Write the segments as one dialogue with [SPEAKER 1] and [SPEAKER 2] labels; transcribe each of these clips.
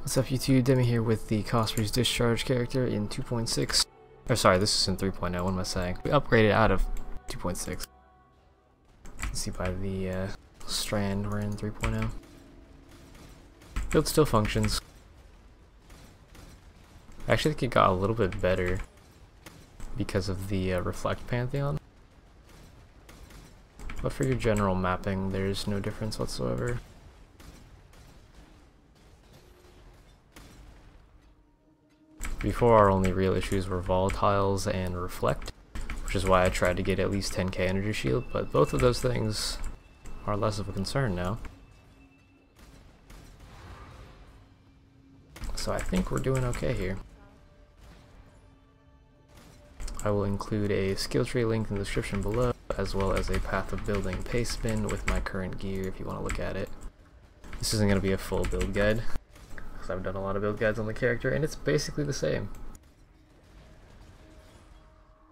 [SPEAKER 1] What's up YouTube, Demi here with the Cospri Discharge character in 2.6. Or sorry, this is in 3.0, what am I saying? We upgraded out of 2.6. You can see by the strand we're in 3.0. Build still functions. I actually think it got a little bit better because of the Reflect Pantheon. But for your general mapping, there's no difference whatsoever. Before, our only real issues were volatiles and reflect, which is why I tried to get at least 10k energy shield, but both of those things are less of a concern now. So I think we're doing okay here. I will include a skill tree link in the description below, as well as a path of building paste bin with my current gear if you want to look at it. This isn't going to be a full build guide, because I've done a lot of build guides on the character, and it's basically the same.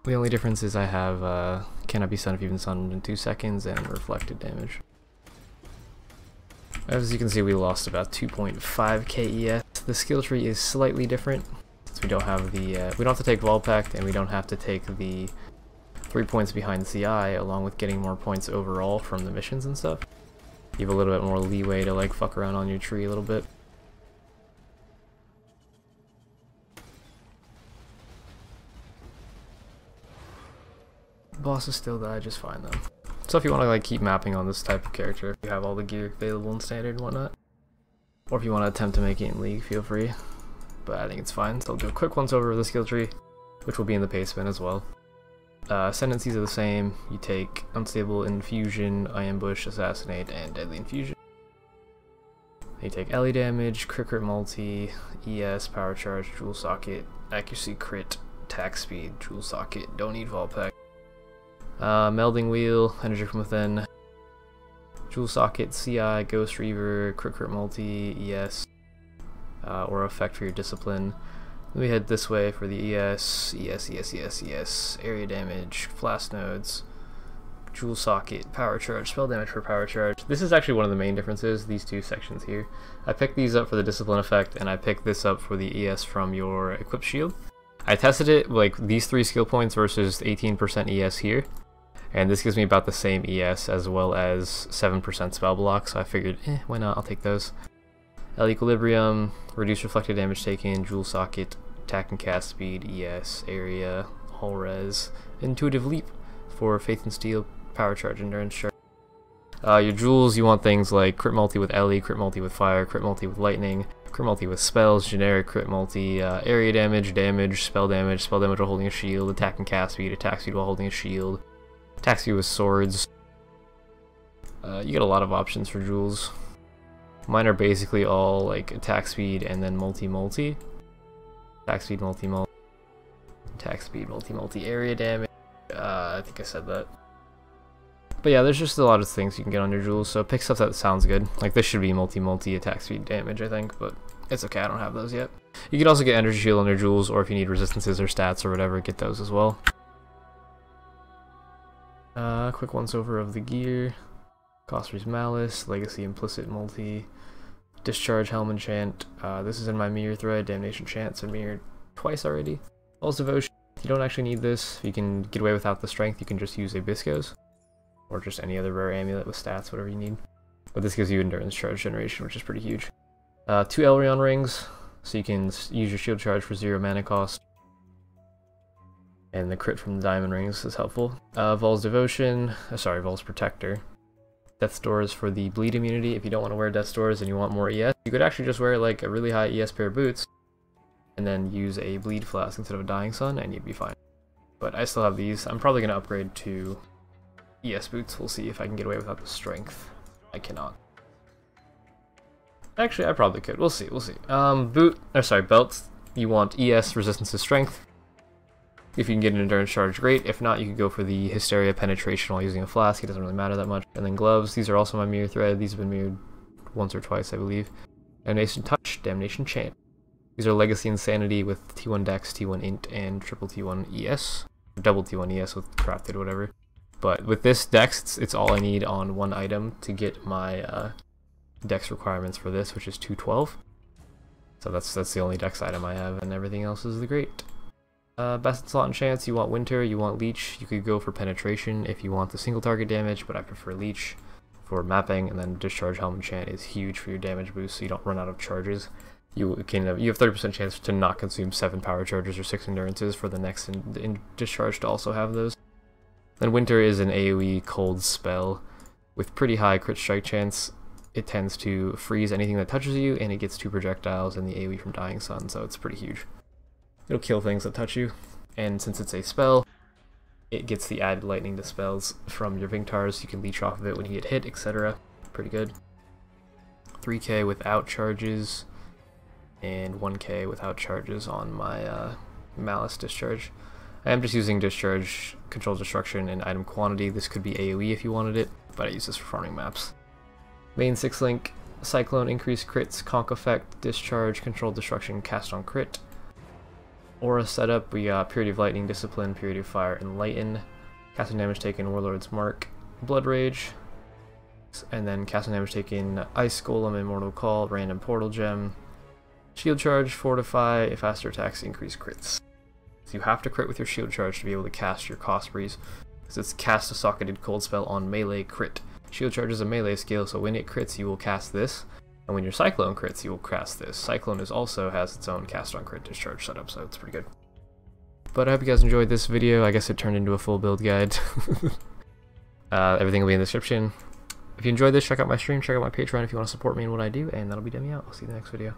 [SPEAKER 1] The only difference is I have cannot be stunned if even stunned in 2 seconds and reflected damage. As you can see, we lost about 2.5k ES. The skill tree is slightly different, since we don't have the we don't have to take Vol Pact, and we don't have to take the 3 points behind CI, along with getting more points overall from the missions and stuff. You have a little bit more leeway to like fuck around on your tree a little bit. Bosses still die just fine though. So if you want to like keep mapping on this type of character, if you have all the gear available in standard and whatnot, or if you want to attempt to make it in League, feel free. But I think it's fine. So I'll do a quick once over of the skill tree, which will be in the paste bin as well. Ascendancies are the same. You take Unstable, Infusion, Ambush, Assassinate, and Deadly Infusion. You take LE damage, crit multi, ES, Power Charge, Jewel Socket, Accuracy crit, attack speed, Jewel Socket, don't need Vol Pact. Melding Wheel, Energy from Within, Jewel Socket, CI, Ghost Reaver, crit multi, ES, or effect for your discipline. Then we head this way for the ES, area damage, Flash Nodes, Jewel Socket, Power Charge, spell damage for Power Charge. This is actually one of the main differences, these two sections here. I picked these up for the discipline effect, and I picked this up for the ES from your equipped shield. I tested it like these 3 skill points versus 18% ES here, and this gives me about the same ES as well as 7% spell block, so I figured, why not, I'll take those. L Equilibrium, reduce reflected damage taken, Jewel Socket, attack and cast speed, ES, area, hull res, Intuitive Leap for Faith and Steel, Power Charge, Endurance Charge. Your jewels, you want things like crit multi with LE, crit multi with fire, crit multi with lightning, crit multi with spells, generic crit multi, area damage, spell damage while holding a shield, attack and cast speed while holding a shield, attack speed with swords. You get a lot of options for jewels. Mine are basically all like attack speed and then multi. Attack speed multi. Attack speed multi area damage. I think I said that. But yeah, there's just a lot of things you can get on your jewels, so pick stuff that sounds good. Like this should be multi attack speed damage, I think, but it's okay, I don't have those yet. You can also get energy shield on your jewels, or if you need resistances or stats or whatever, get those as well. Quick once over of the gear. Cospri Malice, Legacy Implicit Multi, Discharge Helm Enchant. This is in my mirror thread, Damnation Chance, and mirrored twice already. False Devotion, you don't actually need this. If you can get away without the strength, you can just use a Biscos, or just any other rare amulet with stats, whatever you need. But this gives you Endurance Charge Generation, which is pretty huge. 2 Elrion Rings, so you can use your shield charge for 0 mana cost. And the crit from the Diamond Rings is helpful. Vol's Devotion, Vol's Protector. Death's Doors for the bleed immunity. If you don't want to wear Death's Doors and you want more ES, you could actually just wear like a really high ES pair of boots and then use a bleed flask instead of a Dying Sun and you'd be fine. But I still have these. I'm probably going to upgrade to ES boots. We'll see if I can get away without the strength. I cannot. Actually, I probably could. We'll see. Belts. You want ES, resistance to strength. If you can get an endurance charge, great. If not, you can go for the Hysteria penetration while using a flask. It doesn't really matter that much. And then gloves. These are also my mirror thread. These have been mirrored once or twice, I believe. Damnation Touch, Damnation Chant. These are Legacy Insanity with T1 Dex, T1 Int, and triple T1 ES. Double T1 ES with crafted, whatever. But with this Dex, it's all I need on one item to get my Dex requirements for this, which is 212. So that's the only dex item I have, and everything else is the great. Best slot and chance, you want Winter, you want Leech. You could go for Penetration if you want the single target damage, but I prefer Leech for mapping, and then Discharge Helm Enchant is huge for your damage boost, so you don't run out of charges. You have 30% chance to not consume 7 power charges or 6 endurances for the next in Discharge to also have those. Then Winter is an AoE cold spell with pretty high crit strike chance. It tends to freeze anything that touches you, and it gets 2 projectiles in the AoE from Dying Sun, so it's pretty huge. It'll kill things that touch you, and since it's a spell, it gets the added lightning to spells from your Vingtars. You can leech off of it when you get hit, etc. Pretty good. 3k without charges, and 1k without charges on my Malice Discharge. I am just using Discharge, Control Destruction, and Item Quantity. This could be AoE if you wanted it, but I use this for farming maps. Main 6-link, Cyclone, Increase Crits, Conk Effect, Discharge, Control Destruction, Cast on Crit. Aura setup, we got Purity of Lightning, Discipline, Purity of Fire, Enlighten. Casting damage taken, Warlord's Mark, Blood Rage. And then casting damage taken, Ice Golem, Immortal Call, Random Portal Gem. Shield Charge, Fortify, faster attacks, increase crits. So you have to crit with your Shield Charge to be able to cast your Cospris, because it's cast a socketed cold spell on melee crit. Shield Charge is a melee skill, so when it crits you will cast this, and when your Cyclone crits you will cast this. Cyclone also has its own cast on crit discharge setup, so it's pretty good. But I hope you guys enjoyed this video. I guess it turned into a full build guide. Everything will be in the description. If you enjoyed this, check out my stream, check out my Patreon if you want to support me in what I do, and that'll be Demi out. I'll see you in the next video.